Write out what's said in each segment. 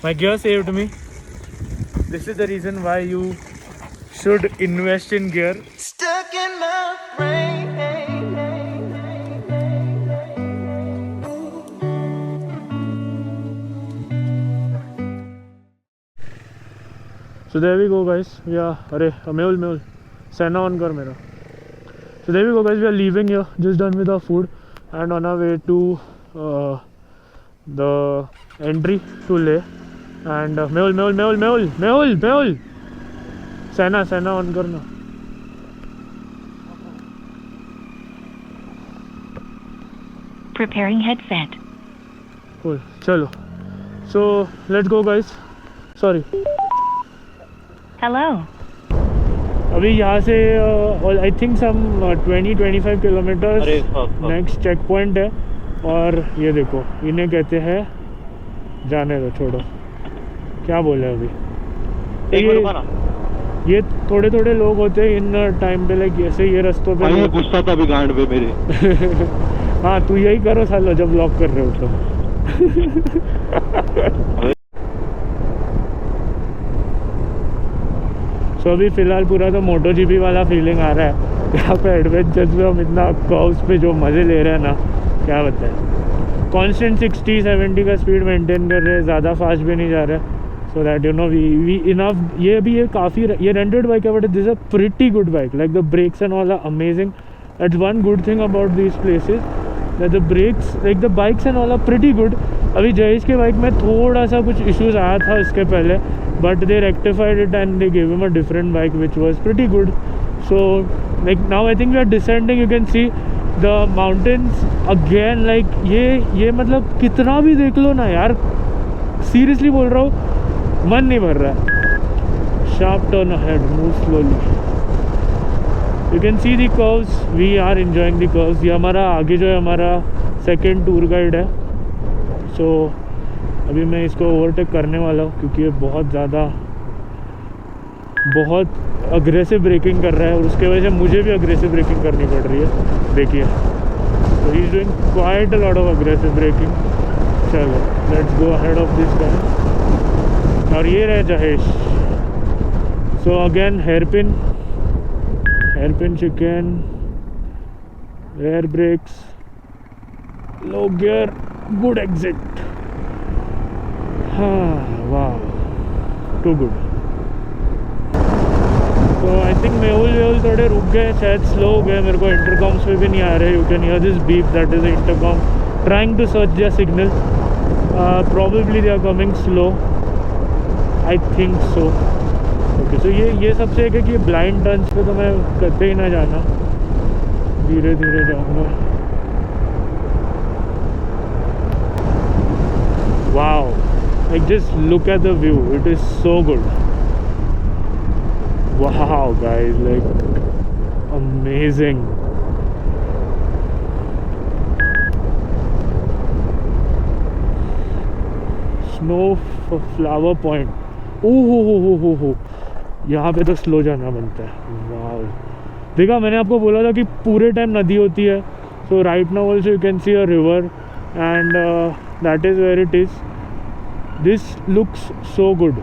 My gear saved me. This is the reason why you should invest in gear. Stuck in my brain. So there we go, guys. We are, Mehul, Sena on kar mera. So there we go, guys. We are leaving here, just done with our food, and on our way to the entry to Leh. And Mehul, Sena on karna. Preparing headset. Cool. Chalo. So let's go, guys. Sorry. Hello. अभी यहाँ से I think some 20-25 kilometres next check point है. और ये देखो, इन्हें कहते हैं, जाने दो, छोड़ो, क्या बोले अभी. ये थोड़े थोड़े लोग होते हैं इन टाइम पे, लाइक ऐसे ये रास्तों पे. गुस्सा था अभी गांड पे मेरे. हाँ, तू यही करो सालो जब ब्लॉक कर रहे हो तो. तो अभी फ़िलहाल पूरा तो मोटो जीपी वाला फीलिंग आ रहा है यहाँ पे. एडवेंचर्स में हम इतना कर्व्स पे जो मज़े ले रहे हैं ना, क्या बताएं. कांस्टेंट 60-70 का स्पीड मेंटेन कर रहे हैं, ज़्यादा फास्ट भी नहीं जा रहे. So that you know we enough. ये भी ये काफ़ी, ये रेंटेड बाइक है, but this a pretty good bike. Like the brakes and all are amazing. That's one good thing about this places, that the brakes, like the bikes and all are pretty good. अभी जयेश के bike में थोड़ा सा कुछ issues आया था इसके पहले, but they rectified it and they gave him a different bike which was pretty good. So like now I think we are descending. You can see the mountains again. Like ये मतलब कितना भी देख लो ना यार, seriously बोल रहा हूँ, मन नहीं भर रहा है. Sharp turn ahead, move slowly. You can see the curves. We are enjoying the curves. ये हमारा आगे जो है हमारा सेकेंड टूर गाइड है. So अभी मैं इसको ओवरटेक करने वाला हूँ क्योंकि ये बहुत अग्रेसिव ब्रेकिंग कर रहा है, और उसके वजह से मुझे भी अग्रेसिव ब्रेकिंग करनी पड़ रही है. देखिए, तो he is doing quite a lot of aggressive braking. चलो, let's go ahead of this guy. और ये रहे Jayesh. So again hairpin chicane, air brakes, low gear, good exit. हाँ, वाह, टू गुड. तो आई थिंक मेहुल थोड़े रुक गए, शायद स्लो हो गए. मेरे को इंटरकॉम्स पे भी नहीं आ रहे. You can hear this beep, that is intercom trying to search their signal. Probably they are coming slow, I think so. Okay, so ये सबसे एक है कि ब्लाइंड टर्न्स पे तो मैं कतई ना जाना, धीरे धीरे जाऊँगा. Wow, like just look at the view, it is so good. Wow guys, like amazing. Snow flower point. ओहो, यहाँ पे तो स्लो जाना बनता है. वाओ, देखा, मैंने आपको बोला था कि पूरे टाइम नदी होती है. So right now also you can see a river and that is where it is. This looks so good.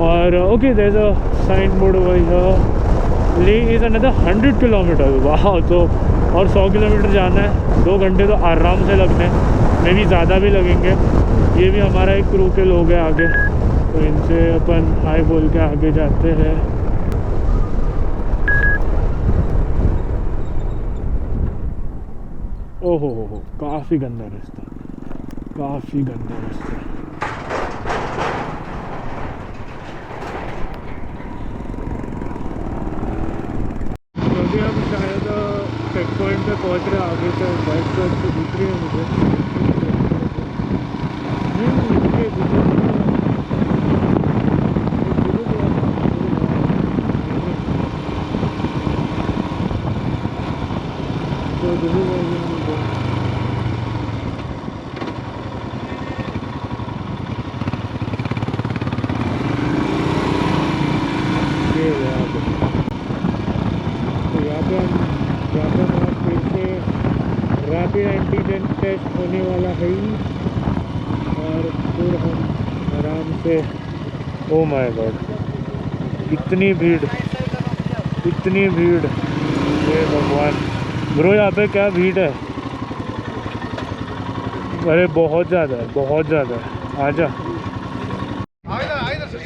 और okay, there's a signboard over here. Leh is another 100 kilometers. वाह, तो और 100 किलोमीटर जाना है. 2 घंटे तो आराम से लगने, मे भी ज़्यादा भी लगेंगे. ये भी हमारा एक क्रू के लोग हैं आगे, तो इनसे अपन हाय बोल के आगे जाते हैं. ओहो, काफ़ी गंदा रास्ता. अभी हम शायद चेक पॉइंट पे पहुंच रहे हैं. आगे से बाइक तो अच्छी दिख रही है मुझे. रैपिड एंटीजन टेस्ट होने वाला है. से। ओ माय गॉड, इतनी भीड़, इतनी भीड़, हे भगवान। ब्रो यहाँ पे क्या भीड़ है, अरे बहुत ज़्यादा है, बहुत ज़्यादा है। आजा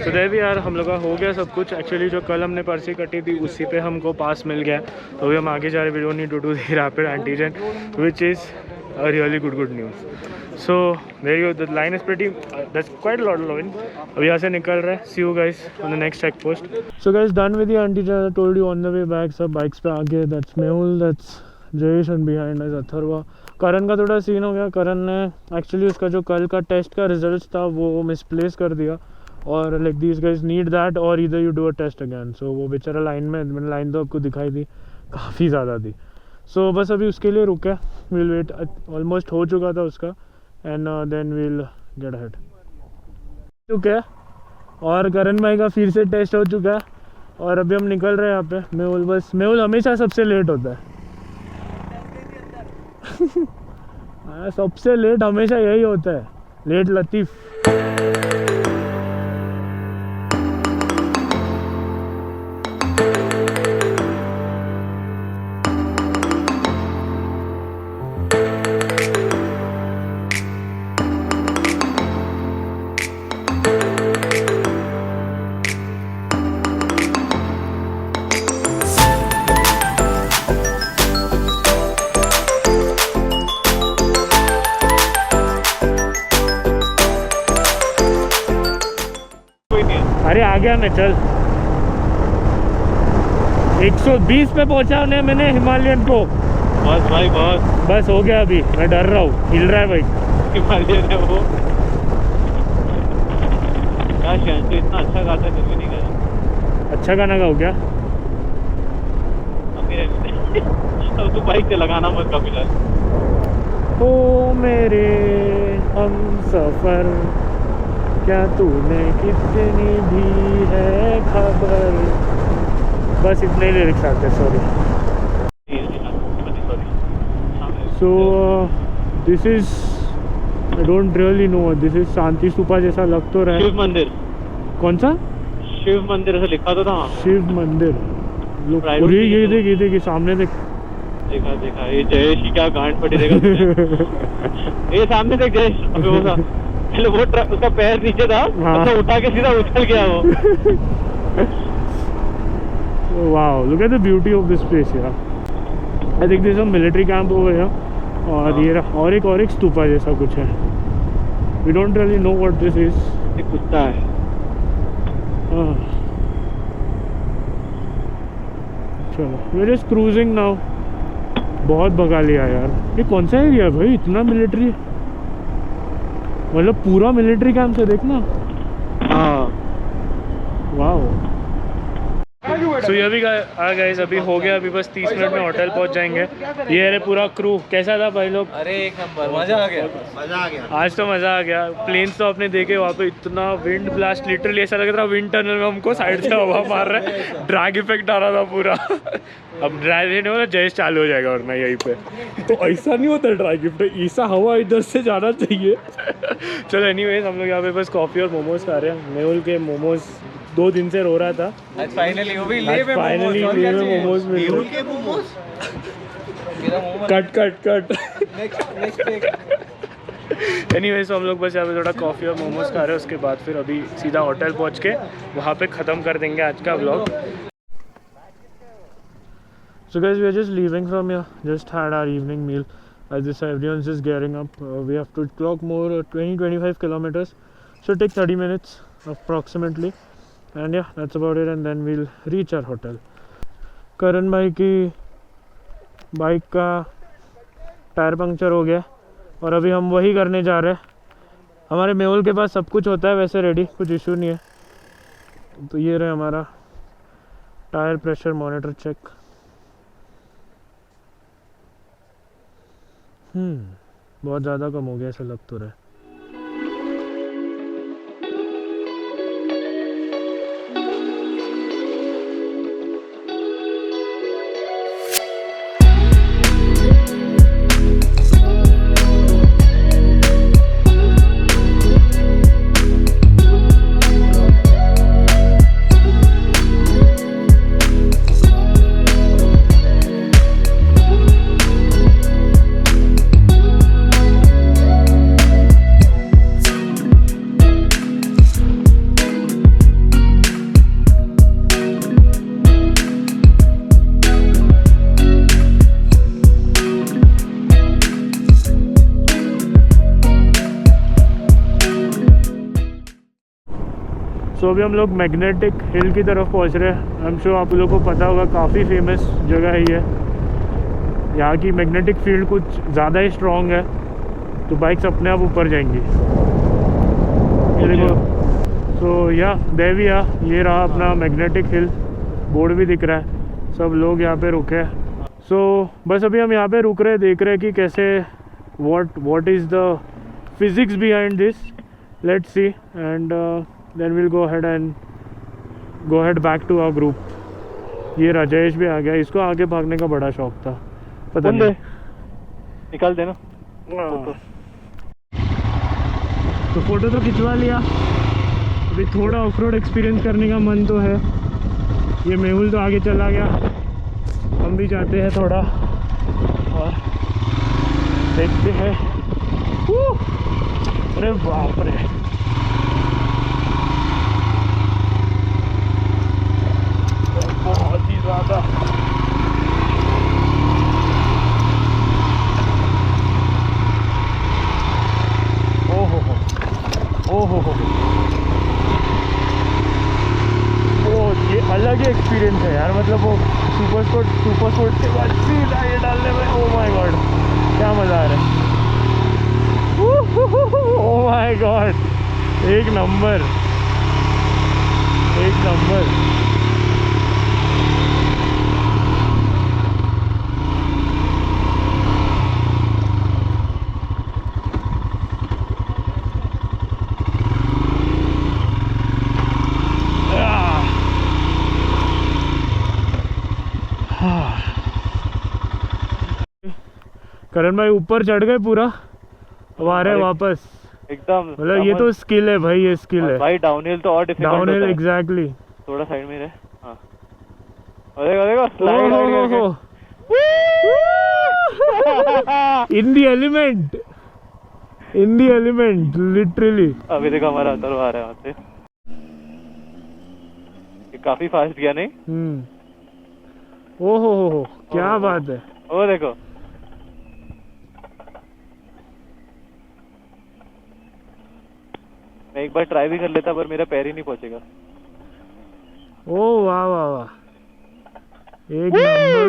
तो भी यार, हम लोग का हो गया सब कुछ। एक्चुअली जो कल हमने पर्ची कटी थी उसी पे हमको पास मिल गया, तो अभी हम आगे जा रहे। We don't need to do the rapid antigen, which is a really good news. So there you, the line is pretty, that's quite lot of line. अभी यहाँ से निकल रहे हैं। See you guys on the next check post. So guys, done with the antigen, told you on the way back. सब bikes पे आगे, that's Mehul, that's Jayesh and behind is Atharva. Karan का थोड़ा सीन हो गया। करण ने एक्चुअली उसका जो कल का टेस्ट का रिजल्ट था वो मिसप्लेस कर दिया, और like these guys need that और इधर you do a test again. सो वो बेचारा लाइन में, मैंने लाइन तो आपको दिखाई दी, काफ़ी ज़्यादा थी। सो बस अभी उसके लिए रुके, विल वेट। ऑलमोस्ट हो चुका था उसका, and then will get ahead. चुके हैं, और करण भाई का फिर से टेस्ट हो चुका है, और अभी हम निकल रहे हैं यहाँ पे। मेहुल, बस मेहुल हमेशा सबसे लेट होता है। सबसे लेट हमेशा यही होता है, लेट लतीफ़। अरे आ गया मैं, चल। 120 पे पहुंचा ने मैंने हिमालयन को। बस भाई बहुत, बस हो गया। अभी मैं डर रहा हूँ, हिल रहा है भाई। हिमालयन है वो। क्या शांति, इतना अच्छा गाता फिर भी नहीं गा। अच्छा गाना गाओ क्या? अब तू बाइक से लगाना मत का फिलहाल। ओ मेरे हम सफर, क्या तूने कितनी भी है खबर। बस इतने लिरिक्स आते, sorry. So this is, I don't really know, this is Shanti Stupa जैसा लग तो रहा है। शिव मंदिर। कौन सा? शिव मंदिर ऐसा लिखा तो था। शिव मंदिर। ये देख सामने देख। देखा देखा, ये जयेश की क्या गांड फटी देगा। ये सामने देख जयेश, अबे वो था पहले, वो उसका पैर नीचे था, हाँ। तो उठा के सीधा उछल गया वो। Wow, look at the beauty of this place यार। I think this is a military camp over here, और ये और एक स्तूपा जैसा कुछ है। We don't really know what this is. एक कुत्ता है। चलो, we are just cruising now. बहुत भगा लिया यार। ये कौन सा एरिया है भाई, इतना मिलिट्री, मतलब पूरा मिलिट्री कैंप है, देखना। हाँ, वाओ। सो ये भी गाइस, अभी हो गया। अभी बस 30 मिनट में होटल पहुंच जाएंगे। ये है पूरा क्रू। कैसा था भाई लोग? अरे एक नंबर, मजा आ गया, मजा आ गया। आज तो मज़ा आ गया। प्लेन्स तो आपने देखे, वहाँ पे इतना विंड ब्लास्ट, लिटरली ऐसा लग रहा था विंड टनल में हमको साइड से हवा मार रहा है। ड्रैग इफेक्ट आ रहा था पूरा। अब ड्राइव नहीं होगा, जैस चालू हो जाएगा, वरना यहीं पे तो ऐसा नहीं होता ड्रैग इफेक्ट, ऐसा हवा इधर से जाना चाहिए। चलो एनीवेज, हम लोग यहाँ पे बस कॉफ़ी और मोमोज खा रहे हैं। मेहुल के मोमोज 2 दिन से रो रहा था, आज फाइनली वो भी ले में मोमोज मिल के मोमोज। कट। नेक्स्ट एनीवेज, हम लोग बस यहाँ पे थोड़ा कॉफ़ी और मोमोज खा रहे हैं। उसके बाद फिर अभी सीधा होटल पहुँच के वहाँ पे ख़त्म कर देंगे आज का vlog. So guys, we are just leaving from here. Just had our evening meal. As this, everyone's just gearing up. We have to clock more 20-25 kilometers. So take 30 minutes approximately. And yeah, that's about it. And then we'll reach our hotel. करण भाई की bike का tyre puncture हो गया, और अभी हम वही करने जा रहे हैं। हमारे मेहुल के पास सब कुछ होता है वैसे रेडी, कुछ इशू नहीं है। तो ये रहे हमारा टायर प्रेशर मॉनिटर चेक। बहुत ज़्यादा कम हो गया ऐसा लग तो रहा है। सो अभी हम लोग मैग्नेटिक हिल की तरफ पहुंच रहे हैं। आई एम श्योर आप लोगों को पता होगा, काफ़ी फेमस जगह है ये। यहाँ की मैग्नेटिक फील्ड कुछ ज़्यादा ही स्ट्रॉन्ग है, तो बाइक्स अपने आप ऊपर जाएंगी। ये देखो, सो या देविया, ये रहा अपना मैग्नेटिक हिल, बोर्ड भी दिख रहा है, सब लोग यहाँ पे रुके हैं। सो बस अभी हम यहाँ पे रुक रहे हैं, देख रहे हैं कि कैसे what is the physics behind this. Let's see, and then we'll go ahead back to our group. ये राजेश भी आ गया, इसको आगे भागने का बड़ा शौक था, पता नहीं। निकाल देना तो फोटो तो खिंचवा लिया, अभी थोड़ा ऑफ रोड एक्सपीरियंस करने का मन तो है। ये मेहुल तो आगे चला गया, हम भी जाते हैं थोड़ा और देखते हैं। अरे बाप रे, बहुत ही ज़्यादा। ओहो ओ, ये अलग ही एक्सपीरियंस है यार। मतलब वो सुपर स्पोर्ट के बाद सीधा ये डालने में, ओ माय गॉड, क्या मज़ा आ रहा है। ओ माय गॉड, एक नंबर। करण भाई ऊपर चढ़ गए पूरा, अब आ रहे हैं वापस एकदम। मतलब ये तो स्किल है भाई, ये स्किल है भाई। डाउनहिल तो और डिफिकल्ट होता है। Downhill, exactly. थोड़ा साइड में रहे। हाँ, देखो slide in the element literally. अभी देखो हमारा अंदर आ रहा है वहाँ से, ये काफी फास्ट गया नहीं? ओहो, क्या बात है। वो देखो, मैं एक बार ट्राई भी कर लेता पर मेरा पैर ही नहीं पहुंचेगा। ओ वाह, एक नंबर,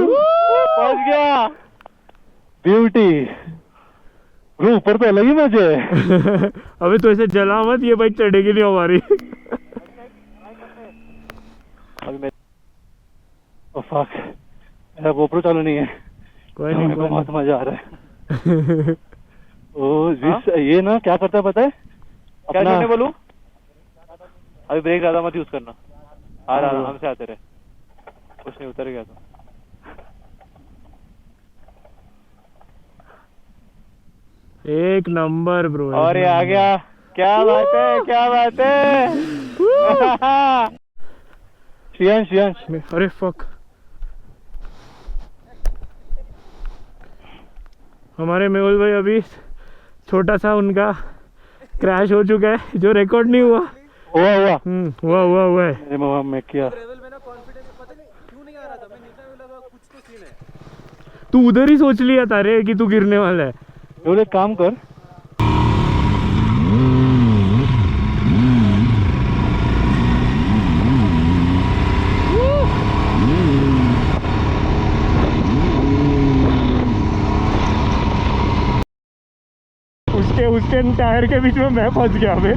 पहुंच गया। ब्यूटी, ऊपर तो अलग ही मजे है। अभी तो ऐसे जला मत, ये बाइक चढ़ेगी नहीं हमारी। अभी मैं फक, मेरा GoPro चालू नहीं है। कोई नहीं, बहुत मजा आ रहा है। ओ ये ना क्या करता है पता है? क्या करने बोलूं? अभी ब्रेक ज्यादा मत यूज करना, आराम से आते रहे। कुछ नहीं, उतर गया तो। एक नंबर ब्रो। और ये आ गया, क्या बात है। श्रियांश, अरे फक, हमारे मेहुल भाई अभी छोटा सा उनका क्रैश हो चुका है, जो रिकॉर्ड नहीं हुआ। हुआ है। मैं क्या तू उधर ही सोच लिया था रे कि तू गिरने वाला है। तो एक काम कर, उसके टायर के बीच में मैं फंस गया अबे।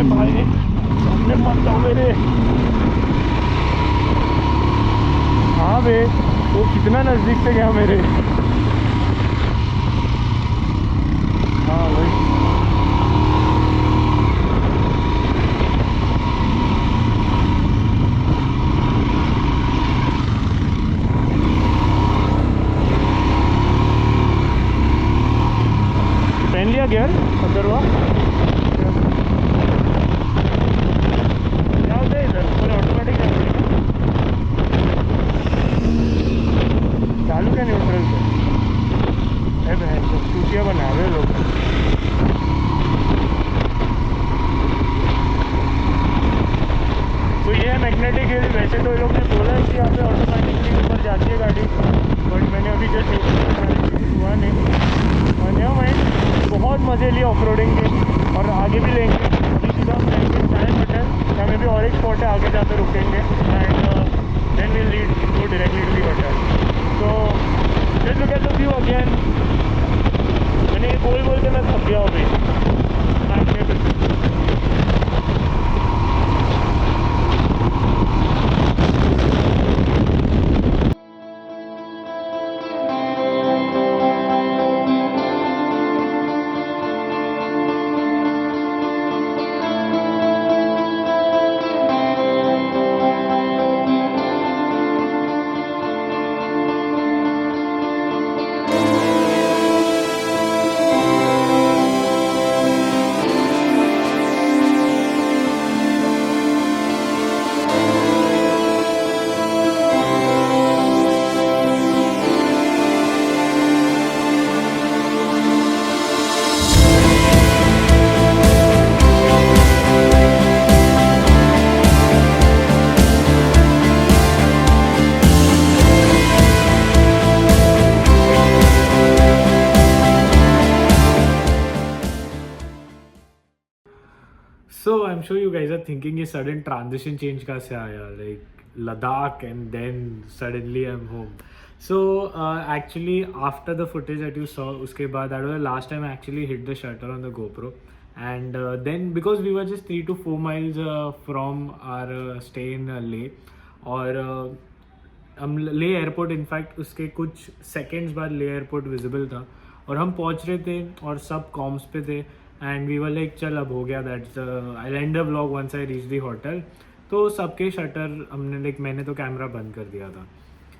भाई सामने मत जाओ मेरे। हाँ बे, वो कितना नजदीक से गया मेरे। हाँ भाई, पहन लिया गियर पकड़वा। चालू क्या न्यूट्रल से बहन तो चूतिया बना रहे लोग। तो ये है मैग्नेटिक हिल। वैसे तो ये लोग ने बोला है कि यहाँ पे ऑटोमेटिकली ऊपर जाती है गाड़ी, बट मैंने अभी जस्ट हुआ नहीं। और नेवर माइंड, बहुत मज़े लिए ऑफ रोडिंग के और आगे भी लेंगे। अभी सीधा हम जाएंगे चाय होटल, या में भी और एक स्पॉट है आगे जाकर रुकेंगे and then will lead go directly to the hotel. So just look at the view again. मैंने ये बोल के मैं थक गया अभी। So I'm sure you guys are thinking ये sudden transition change कहाँ से आया, like Ladakh and then suddenly I'm home. So actually after the footage that you saw, उसके बाद that was the last time I actually hit the shutter on the GoPro. And then because we were just 3 to 4 miles from our stay in Leh, और हम ले airport in fact उसके कुछ seconds बाद ले airport visible था और हम पहुंच रहे थे और सब कॉम्स पे थे एंड वी वर लाइक चल अब हो गया, that's I end the vlog once I reach the hotel. तो सबके शटर हमने लाइक मैंने तो कैमरा बंद कर दिया था।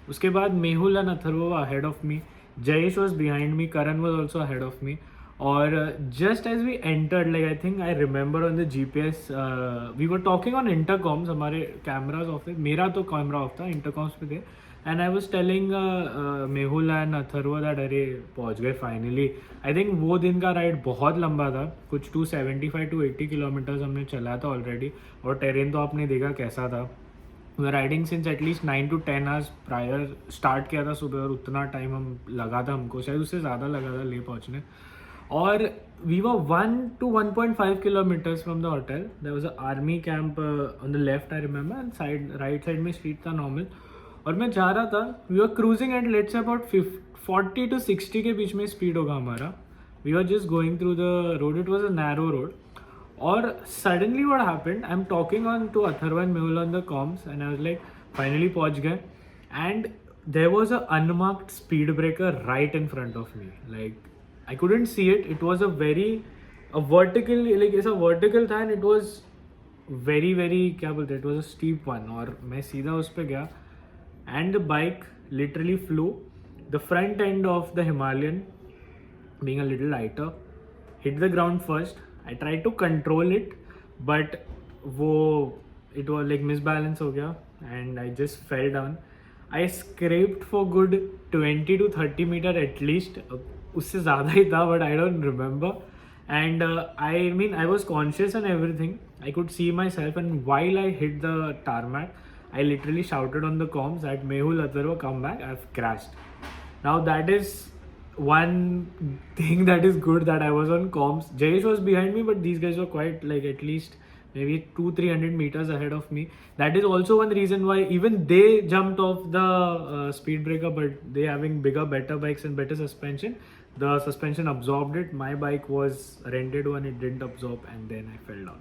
उसके बाद Mehul and Atharva ahead of me, Jayesh was behind me, Karan was also ahead of me. और just as we entered, like I think I remember on the GPS we were talking on intercoms, हमारे कैमराज ऑफ थे, मेरा तो camera off था, इंटरकॉम्स पे थे। And I was telling Mehul and Atharva that अरे पहुँच गए फाइनली। आई थिंक वो दिन का राइड बहुत लंबा था, कुछ 275 to 80 किलोमीटर्स हमने चला था ऑलरेडी। और टेरेन तो आपने देखा कैसा था। Riding since at least 9 to 10 hours prior start किया था सुबह, और उतना टाइम हम लगा था हमको, शायद उससे ज़्यादा लगा था ले पहुँचने। और we were 1 to 1.5 kilometers from the hotel. There was a army camp on the left I remember, and side right side में स्ट्रीट था नॉर्मल। और मैं जा रहा था, we were cruising at let's say about 40 to 60 के बीच में स्पीड होगा हमारा। We were just going through the road, it was a narrow road. और suddenly what happened, I am talking on to Atharva and Mehul on the comms and I was like finally पहुंच गए। And there was a unmarked speed breaker right in front of me, like I couldn't see it. It was a vertical, like ऐसा vertical था, and it was very क्या बोलते हैं, it was a steep one. और मैं सीधा उस पे गया and the bike literally flew. The front end of the Himalayan, being a little lighter, hit the ground first. I tried to control it, but it was like misbalance हो गया and I just fell down. I scraped for good 20 to 30 meter at least. उससे ज़्यादा ही था, but I don't remember. And I mean I was conscious and everything, I could see my self, and while I hit the tarmac I literally shouted on the comms that Mehul Atharva come back, I've crashed. Now that is one thing that is good that I was on comms. Jayesh was behind me, but these guys were quite like at least maybe 200-300 meters ahead of me. That is also one reason why even they jumped off the speed breaker, but they having bigger, better bikes and better suspension. The suspension absorbed it. My bike was a rented one, it didn't absorb, and then I fell down.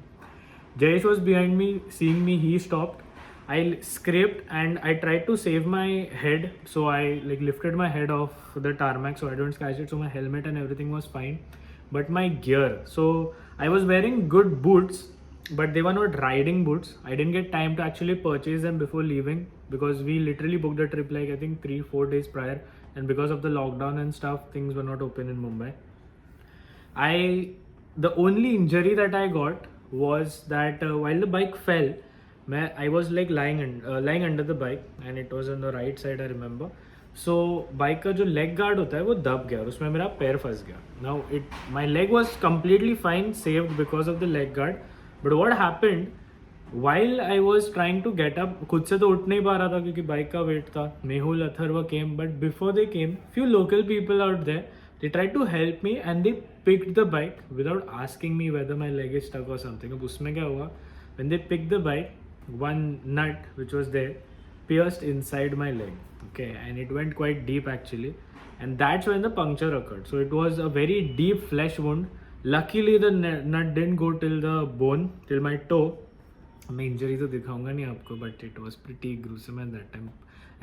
Jayesh was behind me, seeing me, he stopped. I scraped and I tried to save my head, so I like lifted my head off the tarmac so I don't scratch it. So my helmet and everything was fine, but my gear. So I was wearing good boots, but they were not riding boots. I didn't get time to actually purchase them before leaving because we literally booked the trip like I think 3-4 days prior, and because of the lockdown and stuff, things were not open in Mumbai. The only injury that I got was that while the bike fell, I was like lying under the bike, and it was on the right side, I remember. So bike का जो leg guard होता है वो दब गया और उसमें मेरा पैर फंस गया. Now my leg was completely fine, saved because of the leg guard. But what happened, While I was trying to get up, खुद से तो उठ नहीं पा रहा था क्योंकि बाइक का वेट था. Mehul, Atharva came, but before they came, few local people out there, they tried to help me and they picked the bike without asking me whether my leg is stuck or something. अब उसमें क्या हुआ? When they picked the bike, one nut which was there pierced inside my leg. Okay, and it went quite deep actually, and that's when the puncture occurred. So it was a very deep flesh wound. Luckily, the nut didn't go till the bone, till my toe. मैं injury तो दिखाऊंगा नहीं आपको, but it was pretty gruesome at that time.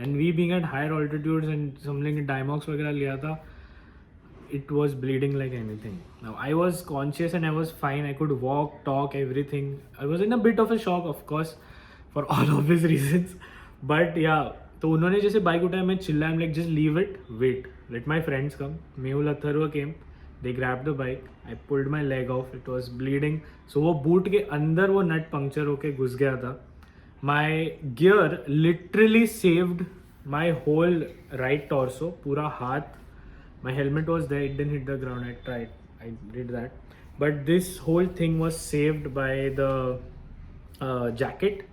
And we being at higher altitudes and something Diamox वगैरह लिया था, it was bleeding like anything. Now I was conscious and I was fine. I could walk, talk, everything. I was in a bit of a shock, of course, for all obvious reasons. But yeah, तो उन्होंने जैसे bike उठाया, मैं चिल्ला, I'm like just leave it, wait, let my friends come. Mehul, Atharva came. They grabbed the bike. I pulled my leg off. It was bleeding. So वो boot के अंदर वो नट पंक्चर होके घुस गया था. My gear literally saved my whole right torso, पूरा हाथ. My helmet was there. It didn't hit the ground. I tried. I did that. But this whole thing was saved by the jacket.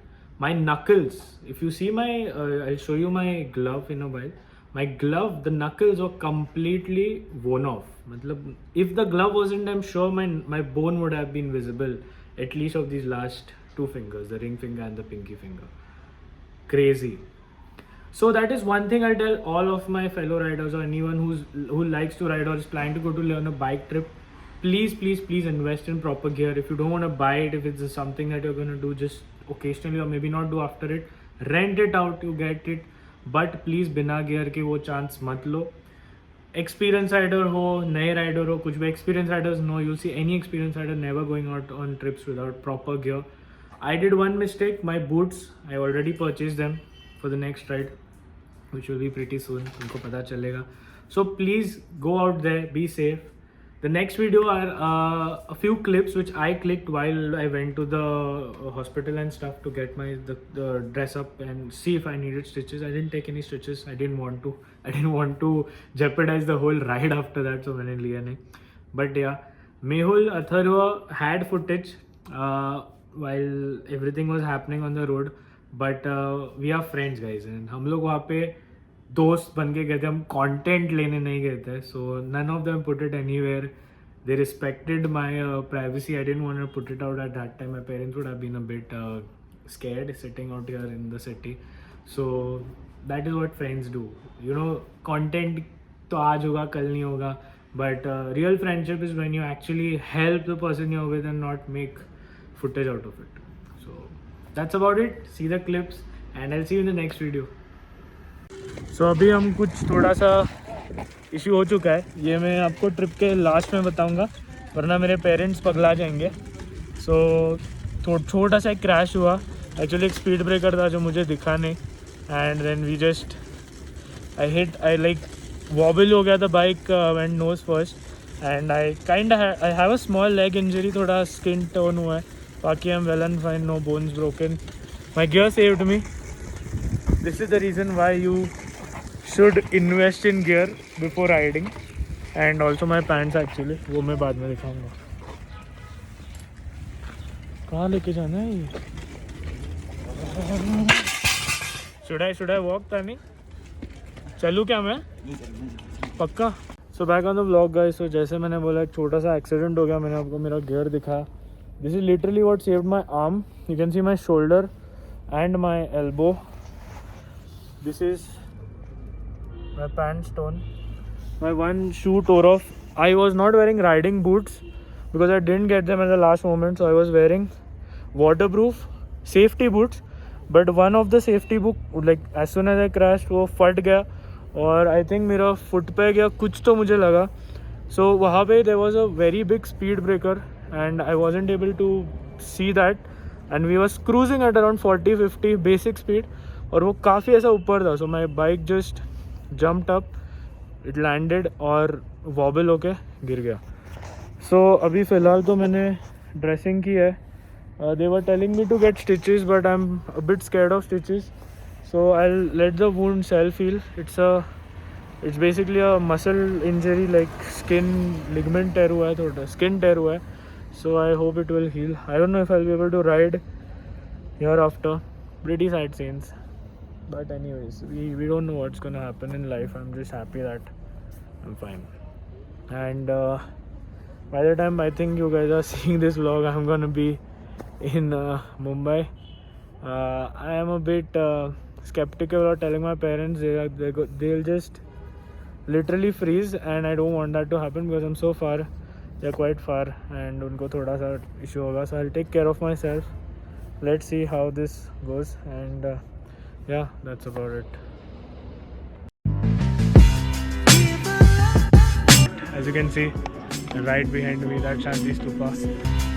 My knuckles. If you see my, I'll show you my glove in a while. My glove, the knuckles were completely worn off. मतलब, if the glove wasn't, I'm sure my bone would have been visible, at least of these last two fingers, the ring finger and the pinky finger. Crazy. So that is one thing I tell all of my fellow riders or anyone who likes to ride or is planning to go to learn a bike trip. Please invest in proper gear. If you don't want to buy it, if it's something that you're going to do just occasionally or maybe not do after it, rent it out, you get it. But please बिना gear के वो chance मत लो. Experience rider हो, नए rider हो, कुछ भी, experience riders no, you see any experience rider never going out on trips without proper gear. I did one mistake. My boots, I already purchase them for the next ride which will be pretty soon. तुमको पता चलेगा. So please go out there, be safe. The next video are a few clips which I clicked while I went to the hospital and stuff to get the dress up and see if I needed stitches. I didn't take any stitches. I didn't want to jeopardize the whole ride after that, so मैंने लिया नहीं. But yeah, Mehul, Atharva had footage while everything was happening on the road. But we are friends, guys, and हम लोग वहाँ पे दोस्त बन के गए थे. हम कंटेंट लेने नहीं गए थे. So none of them put it anywhere. They respected my privacy. I didn't want to put it out at that time. My parents would have been a bit scared sitting out here in the city. So that is what friends do. You know, content तो आज होगा, कल नहीं होगा, but real friendship is when you actually help the person you are with and not make footage out of it. So that's about it. See the clips and I will see you in the next video. So अभी हम कुछ थोड़ा सा issue हो चुका है. ये मैं आपको ट्रिप के लास्ट में बताऊंगा, वरना मेरे पेरेंट्स पगला जाएंगे. सो छोटा सा एक क्रैश हुआ. एक्चुअली एक स्पीड ब्रेकर था जो मुझे दिखा नहीं, and then we just I like wobble हो गया था. Bike went nose first and I have a small leg injury. थोड़ा स्किन टोन हुआ है, बाकी I am well and fine, no bones broken. My gear saved me. This is the reason why you should invest in gear before riding, and also my pants actually, वो मैं बाद में दिखाऊंगा. कहाँ लेके जाना है ये? Should I walk तानी? चलूँ क्या मैं? पक्का. So back on the vlog guys. So जैसे मैंने बोला, एक छोटा सा एक्सीडेंट हो गया. मैंने आपको मेरा gear दिखाया. This is literally what saved my arm. You can see my shoulder and my elbow. This is my pants torn. My one shoe tore off. I was not wearing riding boots because I didn't get them at the last moment. So I was wearing waterproof safety boots. But one of the safety boot, like as soon as I crashed, वो फट गया और I think मेरा foot पे गया कुछ तो मुझे लगा. So वहाँ पे there was a very big speed breaker and I wasn't able to see that. And we was cruising at around 40-50 basic speed. और वो काफ़ी ऐसा ऊपर था. So my bike just jumped up, it landed और wobble होके गिर गया. सो अभी फ़िलहाल तो मैंने ड्रेसिंग की है. They were telling me to get stitches but I am a bit scared of stitches. So I let the wound self heal. It's basically a muscle injury, like skin ligament tear हुआ है, थोड़ा skin tear हुआ है. So I hope it will heal. I don't know if I will be able to ride hereafter. Pretty sad scenes. But anyways, we don't know what's gonna happen in life. I'm just happy that I'm fine. And by the time I think you guys are seeing this vlog, I'm gonna be in Mumbai. I am a bit skeptical of telling my parents. They'll just literally freeze, and I don't want that to happen because I'm so far. They're quite far, and उनको थोड़ा सा issue होगा. So I'll take care of myself. Let's see how this goes, and yeah, that's about it. As you can see, right behind me, that Shanti Stupa.